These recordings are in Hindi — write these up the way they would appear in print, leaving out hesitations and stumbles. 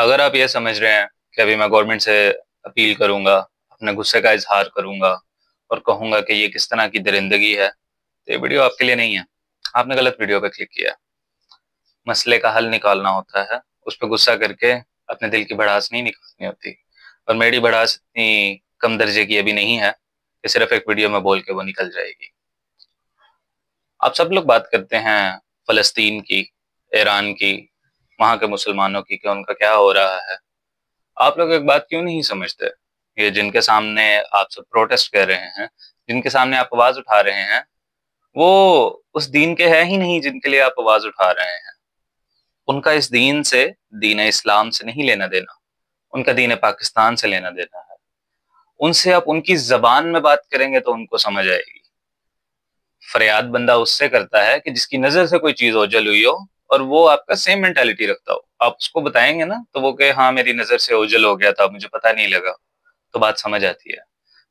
अगर आप ये समझ रहे हैं कि अभी मैं गवर्नमेंट से अपील करूंगा, अपने गुस्से का इजहार करूंगा और कहूंगा कि ये किस तरह की दरिंदगी है, तो ये वीडियो आपके लिए नहीं है। आपने गलत वीडियो पे क्लिक किया। मसले का हल निकालना होता है, उस पर गुस्सा करके अपने दिल की भड़ास नहीं निकालनी होती। और मेरी भड़ास इतनी कम दर्जे की अभी नहीं है कि सिर्फ एक वीडियो में बोल के वो निकल जाएगी। आप सब लोग बात करते हैं फलस्तीन की, ईरान की, वहां के मुसलमानों की, कि उनका क्या हो रहा है। आप लोग एक बात क्यों नहीं समझते? ये जिनके सामने आप सब प्रोटेस्ट कर रहे हैं, जिनके सामने आप आवाज उठा रहे हैं, वो उस दीन के हैं ही नहीं जिनके लिए आप आवाज उठा रहे हैं। उनका इस दीन से, दीन इस्लाम से नहीं लेना देना, उनका दीन पाकिस्तान से लेना देना है। उनसे आप उनकी जबान में बात करेंगे तो उनको समझ आएगी। फरियाद बंदा उससे करता है कि जिसकी नजर से कोई चीज ओझल हुई हो और वो आपका सेम मेंटालिटी रखता हो। आप उसको बताएंगे ना तो वो कहे हाँ मेरी नजर से ओझल हो गया था, मुझे पता नहीं लगा, तो बात समझ आती है।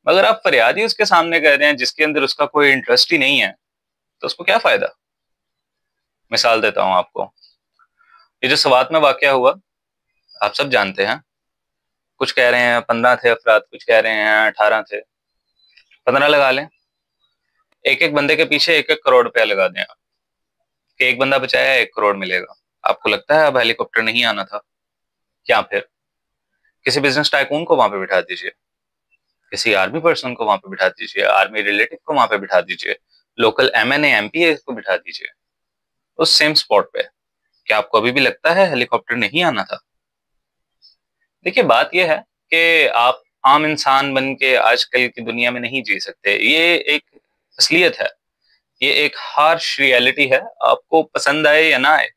मगर आप फरियाद ही उसके सामने कर रहे हैं जिसके अंदर उसका कोई इंटरेस्ट ही नहीं है, तो उसको क्या फायदा। मिसाल देता हूं आपको। ये जो सवात में वाकया हुआ, आप सब जानते हैं। कुछ कह रहे हैं 15 थे अफराद, कुछ कह रहे हैं 18 थे। 15 लगा लें। एक एक बंदे के पीछे 1-1 करोड़ रुपया लगा दें आप, कि एक बंदा बचाया 1 करोड़ मिलेगा। आपको लगता है अब हेलीकॉप्टर नहीं आना था? क्या फिर किसी बिजनेस टाइकून को वहां पे बिठा दीजिए, किसी आर्मी पर्सन को वहां पे बिठा दीजिए, आर्मी रिलेटिव को वहां पे बिठा दीजिए, लोकल MNA MP को बिठा दीजिए उस सेम स्पॉट पे। क्या आपको अभी भी लगता है हेलीकॉप्टर नहीं आना था? देखिए, बात यह है कि आप आम इंसान बन के आजकल की दुनिया में नहीं जी सकते। ये एक असलियत है, ये एक हार्श रियलिटी है। आपको पसंद आए या ना आए,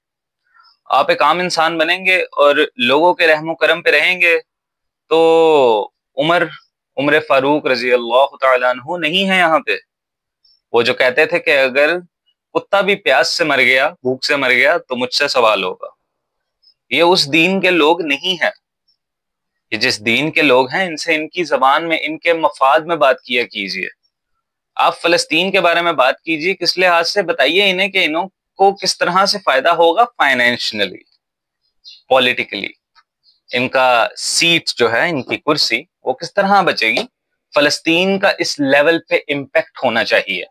आप एक आम इंसान बनेंगे और लोगों के रहमो करम पे रहेंगे तो उमर उमर फारूक रजी अल्लाह तआला अन्हु नहीं है यहाँ पे। वो जो कहते थे कि अगर कुत्ता भी प्यास से मर गया, भूख से मर गया, तो मुझसे सवाल होगा। ये उस दीन के लोग नहीं है। ये जिस दीन के लोग हैं, इनसे इनकी जबान में, इनके मफाद में बात किया कीजिए। आप फलस्तीन के बारे में बात कीजिए, किस लिहाज से बताइए इन्हें कि इन्हों को किस तरह से फायदा होगा, फाइनेंशियली, पॉलिटिकली। इनका सीट जो है, इनकी कुर्सी, वो किस तरह बचेगी। फलस्तीन का इस लेवल पे इम्पैक्ट होना चाहिए।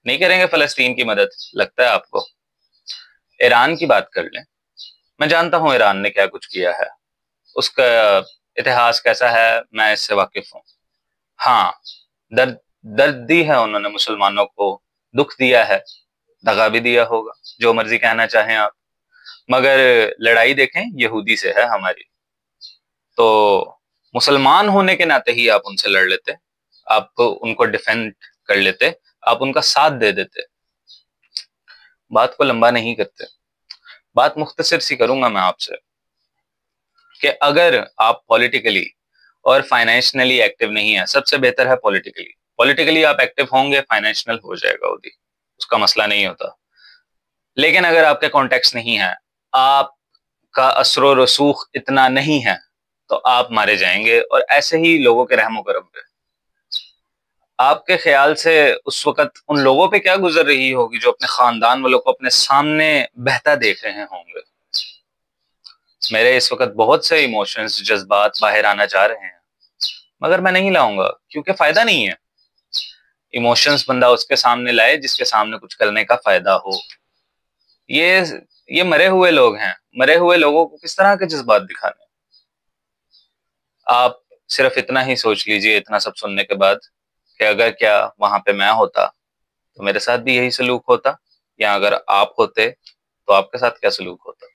नहीं करेंगे फलस्तीन की मदद, लगता है आपको? ईरान की बात कर लें। मैं जानता हूं ईरान ने क्या कुछ किया है, उसका इतिहास कैसा है, मैं इससे वाकिफ हूं। हाँ, दर्द दर्द दी है उन्होंने मुसलमानों को, दुख दिया है, दगा भी दिया होगा, जो मर्जी कहना चाहें आप। मगर लड़ाई देखें यहूदी से है हमारी, तो मुसलमान होने के नाते ही आप उनसे लड़ लेते, आप उनको डिफेंड कर लेते, आप उनका साथ दे देते। बात को लंबा नहीं करते, बात मुख्तसर सी करूंगा मैं आपसे, कि अगर आप पॉलिटिकली और फाइनेंशियली एक्टिव नहीं है, सबसे बेहतर है पॉलिटिकली। पॉलिटिकली आप एक्टिव होंगे, फाइनेंशियल हो जाएगा उदी, उसका मसला नहीं होता। लेकिन अगर आपके कॉन्टेक्स्ट नहीं है, आपका असरो रसूख इतना नहीं है, तो आप मारे जाएंगे, और ऐसे ही लोगों के रहमो करम पे। आपके ख्याल से उस वक्त उन लोगों पे क्या गुजर रही होगी जो अपने खानदान वालों को अपने सामने बहता देख रहे होंगे। मेरे इस वक्त बहुत से इमोशंस, जज्बात बाहर आना चाह रहे हैं, मगर मैं नहीं लाऊंगा क्योंकि फायदा नहीं है। इमोशंस बंदा उसके सामने लाए जिसके सामने कुछ करने का फायदा हो। ये ये मरे हुए लोग हैं, मरे हुए लोगों को किस तरह के जज्बात दिखाने। आप सिर्फ इतना ही सोच लीजिए, इतना सब सुनने के बाद, कि अगर क्या वहां पे मैं होता तो मेरे साथ भी यही सलूक होता, या अगर आप होते तो आपके साथ क्या सलूक होता।